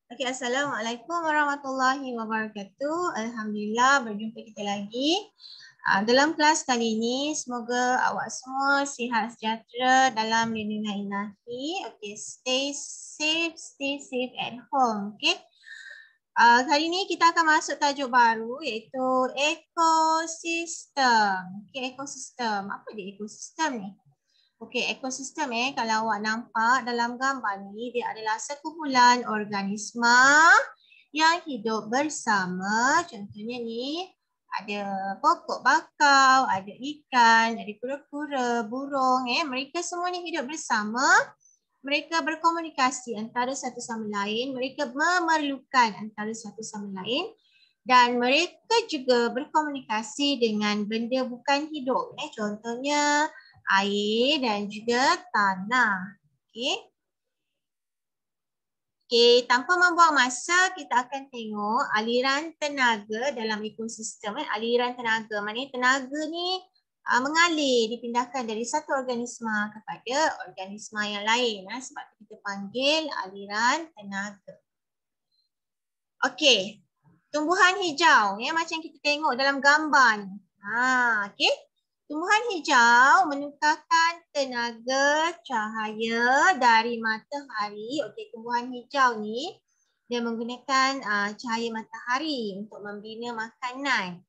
Okey, Assalamualaikum warahmatullahi wabarakatuh. Alhamdulillah berjumpa kita lagi. Dalam kelas kali ini, semoga awak semua sihat sejahtera dalam lindungan Ilahi. Okey, stay safe at home. Okey. Kali ini kita akan masuk tajuk baru iaitu ekosistem. Okey, ekosistem. Apa dia ekosistem ni? Okey, ekosistem kalau awak nampak dalam gambar ni, dia adalah sekumpulan organisma yang hidup bersama. Contohnya ni, ada pokok bakau, ada ikan, ada kura-kura, burung. Mereka semua ni hidup bersama. Mereka berkomunikasi antara satu sama lain. Mereka memerlukan antara satu sama lain. Dan mereka juga berkomunikasi dengan benda bukan hidup. Contohnya, air dan juga tanah. Okey. Okey, tanpa membuang masa, kita akan tengok aliran tenaga dalam ekosistem. Aliran tenaga, maknanya tenaga ni mengalir, dipindahkan dari satu organisma kepada organisma yang lain. Sebab kita panggil aliran tenaga. Okey, tumbuhan hijau macam kita tengok dalam gambar ni. Okey. Tumbuhan hijau menukarkan tenaga cahaya dari matahari. Okey, tumbuhan hijau ni dia menggunakan cahaya matahari untuk membina makanan.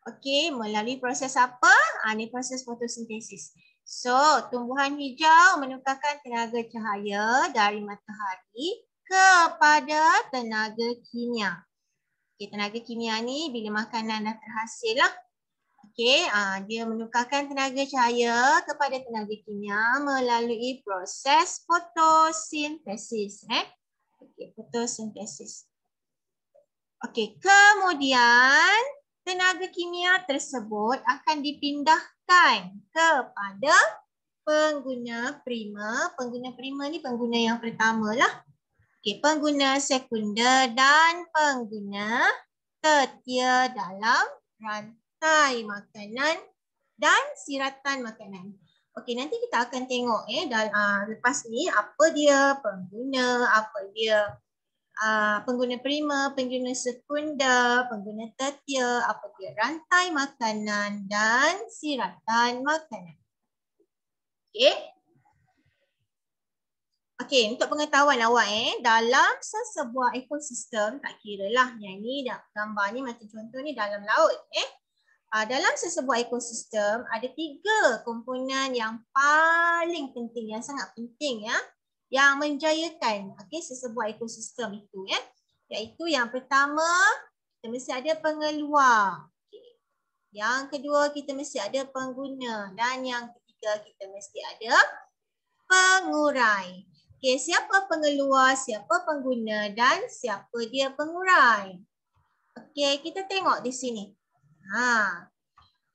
Okey, melalui proses apa? Ini proses fotosintesis. So, tumbuhan hijau menukarkan tenaga cahaya dari matahari kepada tenaga kimia. Okey, tenaga kimia ni bila makanan dah terhasil lah. Okey, dia menukarkan tenaga cahaya kepada tenaga kimia melalui proses fotosintesis. Okey, fotosintesis. Okey, kemudian tenaga kimia tersebut akan dipindahkan kepada pengguna prima. Pengguna prima ni pengguna yang pertama lah. Okey, pengguna sekunder dan pengguna tertier dalam rantai makanan dan siratan makanan. Okey, nanti kita akan tengok lepas ni apa dia pengguna, apa dia pengguna prima, pengguna sekunder, pengguna tertier, apa dia rantai makanan dan siratan makanan. Okey. Okey, untuk pengetahuan awak dalam sesebuah ekosistem, tak kira lah yang ni gambar ni macam contoh ni dalam laut. Dalam sesebuah ekosistem ada 3 komponen yang paling penting, yang sangat penting yang menjayakan sesebuah ekosistem itu iaitu yang pertama kita mesti ada pengeluar. Yang kedua kita mesti ada pengguna dan yang ketiga kita mesti ada pengurai. Okey, siapa pengeluar, siapa pengguna dan siapa dia pengurai? Okey, kita tengok di sini.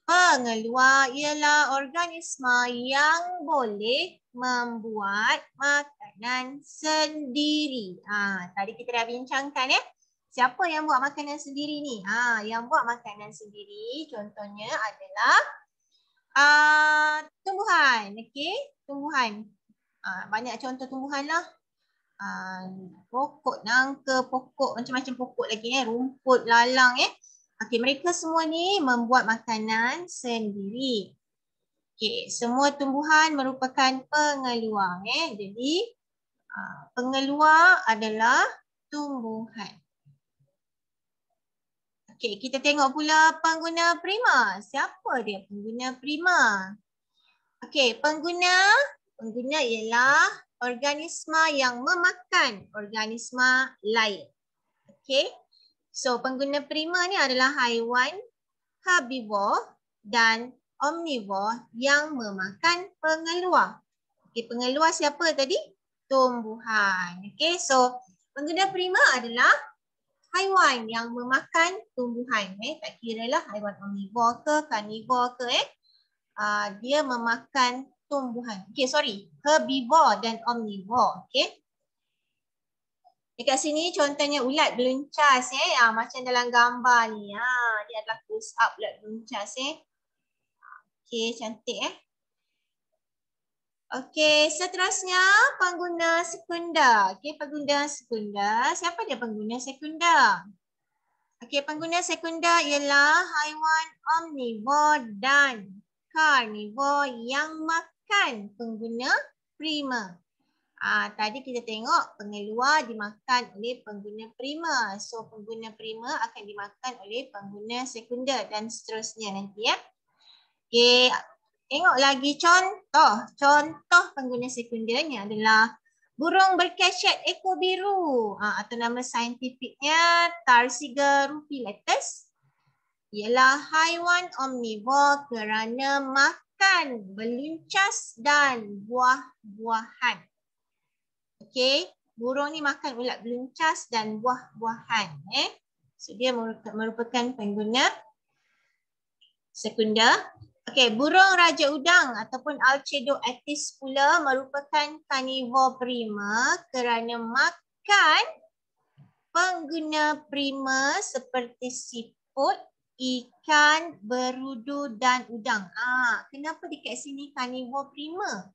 Pengeluar ialah organisma yang boleh membuat makanan sendiri. Tadi kita dah bincangkan siapa yang buat makanan sendiri ni? Yang buat makanan sendiri contohnya adalah tumbuhan. Okey, tumbuhan. Banyak contoh tumbuhan lah. Pokok nangka, pokok macam-macam pokok lagi rumput, lalang Okey, mereka semua ni membuat makanan sendiri. Okey, semua tumbuhan merupakan pengeluar Jadi pengeluar adalah tumbuhan. Okey, kita tengok pula pengguna prima. Siapa dia pengguna prima? Okey, pengguna ialah organisma yang memakan organisma lain. Okey. So, pengguna prima ni adalah haiwan herbivore dan omnivore yang memakan pengeluar. Okey, pengeluar siapa tadi? Tumbuhan. Okey, so pengguna prima adalah haiwan yang memakan tumbuhan. Tak kira lah haiwan omnivore ke, carnivore ke dia memakan tumbuhan. Okey, sorry. Herbivore dan omnivore. Okey. Dekat sini contohnya ulat beluncas macam dalam gambar ni. Dia adalah close up ulat beluncas Okey, cantik Okey, seterusnya pengguna sekundar. Okey, pengguna sekundar. Siapa dia pengguna sekundar? Okey, pengguna sekundar ialah haiwan omnivor dan karnivor yang makan pengguna prima. Tadi kita tengok pengeluar dimakan oleh pengguna prima. So, pengguna prima akan dimakan oleh pengguna sekunder dan seterusnya nanti ya. Okey, tengok lagi contoh. Contoh pengguna sekundernya adalah burung berkeset ekor biru atau nama saintifiknya Tarsiga rupilatus. Ialah haiwan omnivor kerana makan beluncas dan buah-buahan. Okey, burung ni makan ulat beluncas dan buah-buahan. So dia merupakan pengguna sekunder. Okey, burung raja udang ataupun Alcedo actis pula merupakan karnivor prima kerana makan pengguna prima seperti siput, ikan, berudu dan udang. Kenapa dekat sini karnivor prima?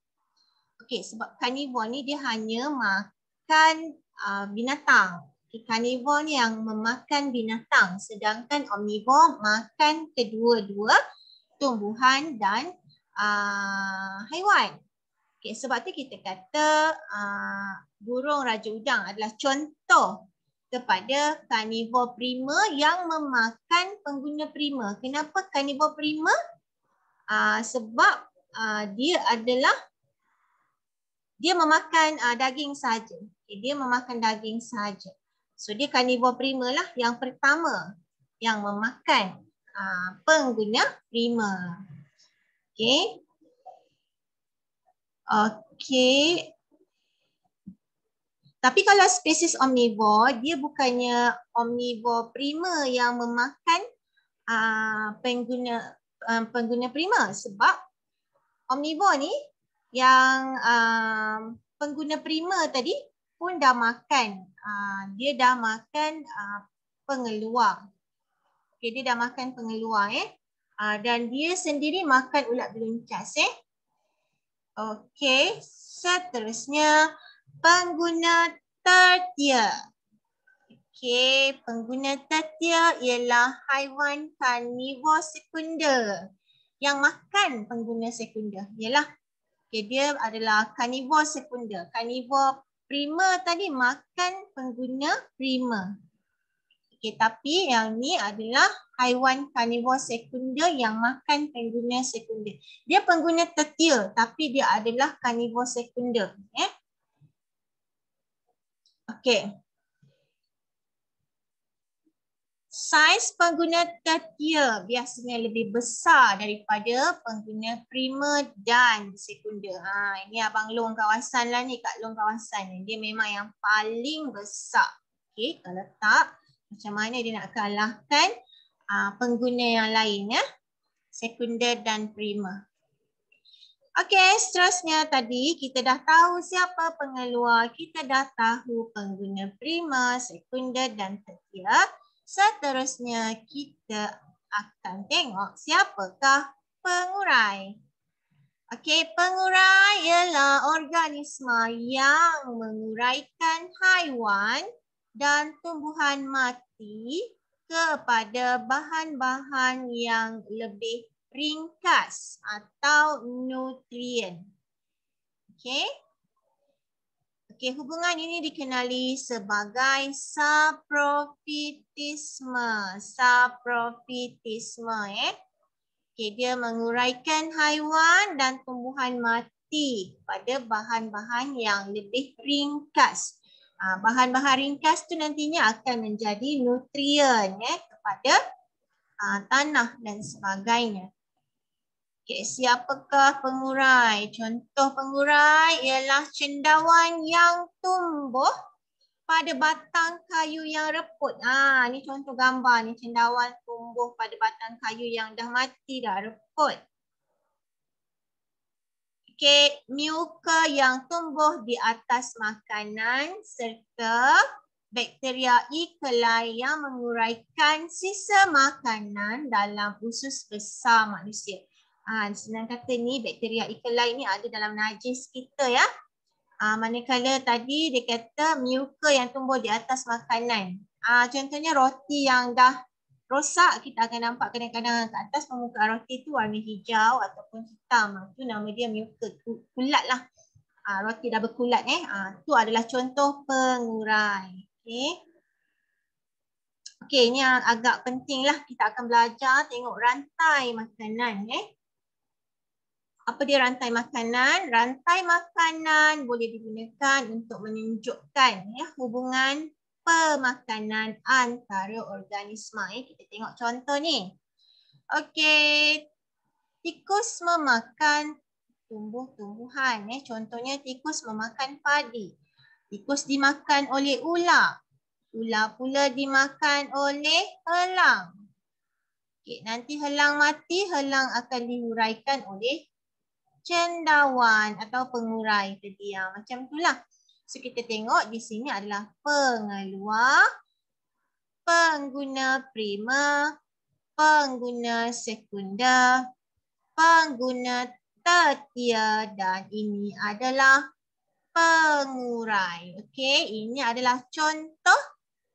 Okey, sebab karnivor ni dia hanya makan binatang. Karnivor ni yang memakan binatang, sedangkan omnivor makan kedua-dua tumbuhan dan haiwan. Okay, sebab tu kita kata burung raja udang adalah contoh kepada karnivor prima yang memakan pengguna prima. Kenapa karnivor prima? Sebab dia memakan daging saja. Okay, dia memakan daging saja. So dia karnivor prima lah yang pertama yang memakan pengguna prima. Okey. Okey. Tapi kalau spesies omnivor, dia bukannya omnivor prima yang memakan pengguna prima, sebab omnivor ni yang pengguna prima tadi pun dah makan. Dia dah makan pengeluar. Okey, dia dah makan pengeluar dan dia sendiri makan ulat beluncas Okey, seterusnya pengguna tertier. Okey, pengguna tertier ialah haiwan karnivor sekunder yang makan pengguna sekunder. Ialah dia adalah karnivor sekunder. Karnivor prima tadi makan pengguna prima. Okey, tapi yang ni adalah haiwan karnivor sekunder yang makan pengguna sekunder. Dia pengguna tertier tapi dia adalah karnivor sekunder. Okey. Saiz pengguna tertier biasanya lebih besar daripada pengguna prima dan sekunder. Ini Abang Long kawasan lah ni, Kak Long kawasan ni. Dia memang yang paling besar. Okey, kalau tak macam mana dia nak kalahkan pengguna yang lain sekunder dan prima. Okey, seterusnya tadi kita dah tahu siapa pengeluar, kita dah tahu pengguna prima, sekunder dan tertier. Seterusnya kita akan tengok siapakah pengurai. Okey, pengurai ialah organisma yang menguraikan haiwan dan tumbuhan mati kepada bahan-bahan yang lebih ringkas atau nutrien. Okey. Okey, hubungan ini dikenali sebagai saprofitisme. Saprofitisme Okey, dia menguraikan haiwan dan tumbuhan mati pada bahan-bahan yang lebih ringkas. Bahan-bahan ringkas tu nantinya akan menjadi nutrien kepada tanah dan sebagainya. Okay, siapakah pengurai? Contoh pengurai ialah cendawan yang tumbuh pada batang kayu yang reput. Ni contoh gambar ni, cendawan tumbuh pada batang kayu yang dah mati, dah reput. Okay, muka yang tumbuh di atas makanan serta bakteria E. coli yang menguraikan sisa makanan dalam usus besar manusia. Senang kata ni bakteria E. coli ni ada dalam najis kita ya. Manakala tadi dia kata muka yang tumbuh di atas makanan. Contohnya roti yang dah rosak, kita akan nampak kadang-kadang kat atas permukaan roti tu warna hijau ataupun hitam. Itu nama dia muka, kulat lah. Roti dah berkulat tu adalah contoh pengurai. Okey, ini yang agak penting lah. Kita akan belajar tengok rantai makanan. Apa dia rantai makanan? Rantai makanan boleh digunakan untuk menunjukkan hubungan pemakanan antara organisma. Kita tengok contoh ni. Okey, tikus memakan tumbuh-tumbuhan. Contohnya tikus memakan padi. Tikus dimakan oleh ular. Ular pula dimakan oleh elang. Okay, nanti elang mati, elang akan dihuraikan oleh cendawan atau pengurai tadi. Macam itulah. So kita tengok di sini adalah pengeluar, pengguna prima, pengguna sekunder, pengguna tertia dan ini adalah pengurai. Okey, ini adalah contoh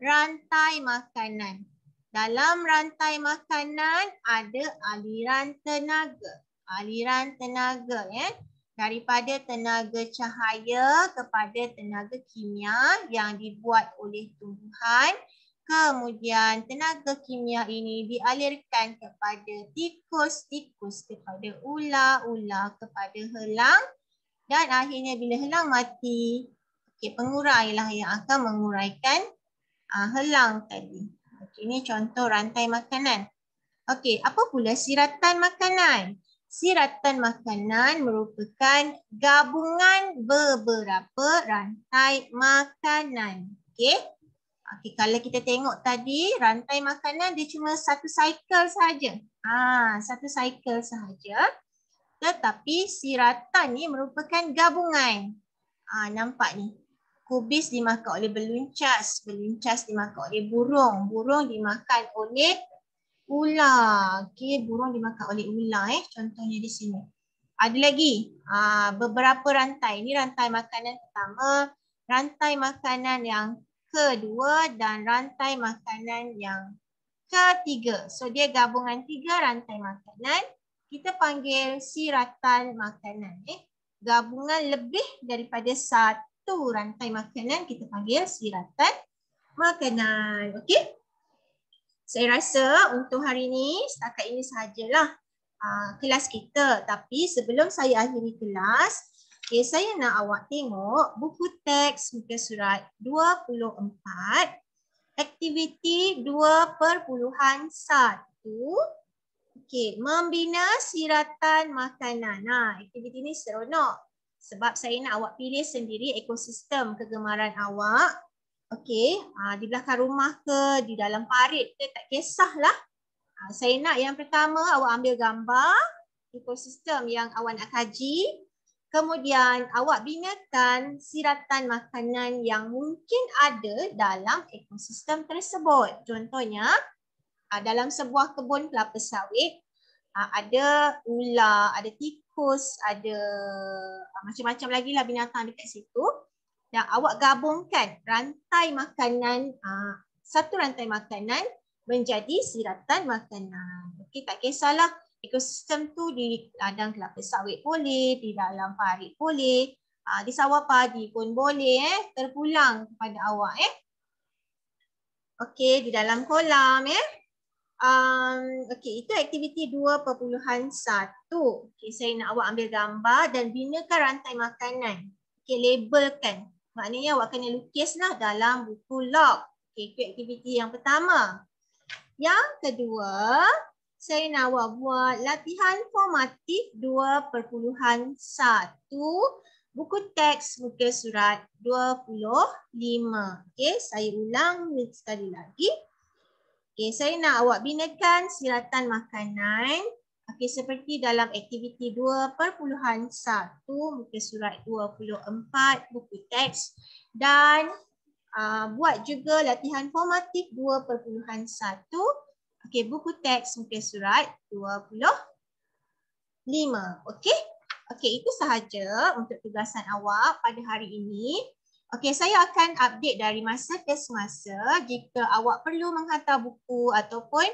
rantai makanan. Dalam rantai makanan ada aliran tenaga. Aliran tenaga daripada tenaga cahaya kepada tenaga kimia yang dibuat oleh tumbuhan. Kemudian tenaga kimia ini dialirkan kepada tikus, tikus kepada ular, ular kepada elang. Dan akhirnya bila elang mati, pengurailah yang akan menguraikan elang tadi. Ini contoh rantai makanan. Apa pula siratan makanan? Siratan makanan merupakan gabungan beberapa rantai makanan. Kalau kita tengok tadi, rantai makanan dia cuma satu cycle sahaja. Satu cycle sahaja. Tetapi siratan ni merupakan gabungan. Nampak ni. Kubis dimakan oleh beluncas. Beluncas dimakan oleh burung. Burung dimakan oleh ular. Burung dimakan oleh ular. Contohnya di sini. Ada lagi beberapa rantai. Ini rantai makanan pertama. Rantai makanan yang kedua dan rantai makanan yang ketiga. So dia gabungan 3 rantai makanan. Kita panggil siratan makanan. Gabungan lebih daripada 1 rantai makanan kita panggil siratan makanan. Okey? Saya rasa untuk hari ini setakat ini sahajalah kelas kita. Tapi sebelum saya akhiri kelas, saya nak awak tengok buku teks muka surat 24, aktiviti 2.1. Membina siratan makanan. Aktiviti ni seronok. Sebab saya nak awak pilih sendiri ekosistem kegemaran awak. Di belakang rumah ke, di dalam parit ke, tak kisahlah. Saya nak yang pertama awak ambil gambar ekosistem yang awak nak kaji. Kemudian awak binakan siratan makanan yang mungkin ada dalam ekosistem tersebut. Contohnya, dalam sebuah kebun kelapa sawit, ada ular, ada tikus, ada macam-macam lagi lah binatang dekat situ. Dan awak gabungkan rantai makanan, satu rantai makanan menjadi siratan makanan. Tak kisahlah ekosistem tu di ladang kelapa sawit boleh, di dalam parit boleh, di sawah padi pun boleh, terpulang kepada awak. Di dalam kolam. Itu aktiviti 2.1. Saya nak awak ambil gambar dan binakan rantai makanan. Labelkan. Maknanya awak kena lukislah dalam buku log. Itu aktiviti yang pertama. Yang kedua, saya nak awak buat latihan formatif 2.1. Buku teks muka surat 25. Saya ulang sekali lagi. Saya nak awak binakan siratan makanan. Seperti dalam aktiviti 2.1 muka surat 24 buku teks dan buat juga latihan formatif 2.1 buku teks muka surat 25. Okey? Okey, itu sahaja untuk tugasan awak pada hari ini. Okey, saya akan update dari masa ke semasa jika awak perlu menghantar buku ataupun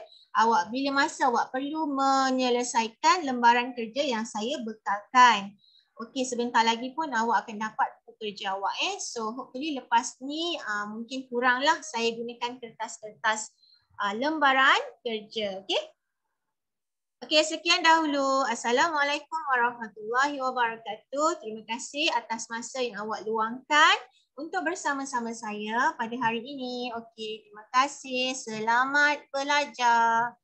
bila masa awak perlu menyelesaikan lembaran kerja yang saya bekalkan. Okey, sebentar lagi pun awak akan dapat buku kerja awak. So, hopefully lepas ni mungkin kuranglah saya gunakan kertas-kertas lembaran kerja. Okey? Okey, sekian dahulu. Assalamualaikum warahmatullahi wabarakatuh. Terima kasih atas masa yang awak luangkan untuk bersama-sama saya pada hari ini. Okey, terima kasih. Selamat belajar.